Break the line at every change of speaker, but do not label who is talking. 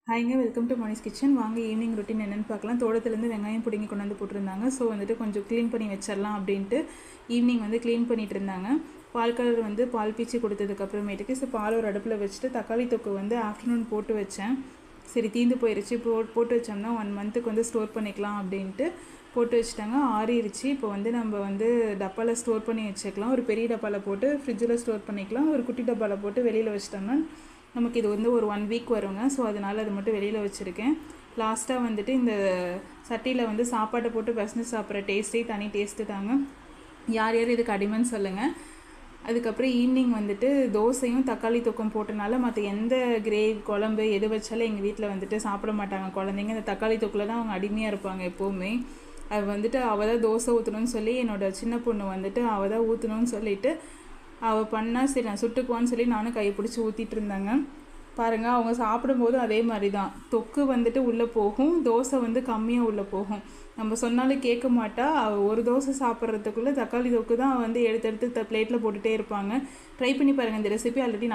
ஹாய்ங்க, welcome to Mani's kitchen. வாங்க evening routine என்னென்னு பார்க்கலாம். தோட்டத்துலேருந்து வெங்காயம் பிடுங்கி கொண்டாந்து போட்டிருந்தாங்க. ஸோ வந்துட்டு கொஞ்சம் க்ளீன் பண்ணி வச்சிடலாம் அப்படின்ட்டு ஈவினிங் வந்து க்ளீன் பண்ணிகிட்டு இருந்தாங்க. பால் கலர் வந்து பால் பீச்சி கொடுத்ததுக்கப்புறமேட்டுக்கு பால் ஒரு அடுப்பில் வச்சுட்டு தக்காளி தொக்கு வந்து ஆஃப்டர்நூன் போட்டு வச்சேன். சரி தீந்து போயிடுச்சு, போட்டு வச்சோம்னா 1 மந்த்துக்கு வந்து ஸ்டோர் பண்ணிக்கலாம் அப்படின்ட்டு போட்டு வச்சுட்டாங்க. ஆறிடுச்சு. இப்போ வந்து நம்ம வந்து டப்பாவில் ஸ்டோர் பண்ணி வச்சுக்கலாம். ஒரு பெரிய டப்பாவில் போட்டு ஃப்ரிட்ஜில் ஸ்டோர் பண்ணிக்கலாம். ஒரு குட்டி டப்பாவில் போட்டு வெளியில் வச்சிட்டோம்னா நமக்கு இது வந்து ஒரு 1 வீக் வருங்க. ஸோ அதனால் அது மட்டும் வெளியில் வச்சுருக்கேன். லாஸ்ட்டாக வந்துட்டு இந்த சட்டியில் வந்து சாப்பாட்டை போட்டு பிசைஞ்சு சாப்பிட்ற டேஸ்ட்டே தனி டேஸ்ட்டு தாங்க. யார் யார் இதுக்கு அடிமைன்னு சொல்லுங்கள். அதுக்கப்புறம் ஈவினிங் வந்துட்டு தோசையும் தக்காளி தொக்கும் போட்டனால மற்ற எந்த கிரேவி குழம்பு எது வச்சாலும் எங்கள் வீட்டில் வந்துட்டு சாப்பிட மாட்டாங்க குழந்தைங்க. இந்த தக்காளி தொக்கில் தான் அவங்க அடிமையாக இருப்பாங்க எப்போவுமே. அது வந்துட்டு அவள் தான் தோசை ஊற்றணும்னு சொல்லி என்னோடய சின்ன பொண்ணு வந்துட்டு அவள் தான் ஊற்றணும்னு சொல்லிவிட்டு அவள் பண்ணால் சரி நான் சுட்டுக்குவான்னு சொல்லி நானும் கையை பிடிச்சி ஊற்றிட்டு இருந்தாங்க. பாருங்கள், அவங்க சாப்பிடும்போது அதே மாதிரி தான். தொக்கு வந்துட்டு உள்ளே போகும், தோசை வந்து கம்மியாக உள்ளே போகும். நம்ம சொன்னாலும் கேட்க மாட்டா. ஒரு தோசை சாப்பிட்றதுக்குள்ளே தக்காளி தொக்கு தான் வந்து எடுத்து பிளேட்டில் போட்டுகிட்டே இருப்பாங்க. ட்ரை பண்ணி பாருங்கள் இந்த ரெசிபி. ஆல்ரெடி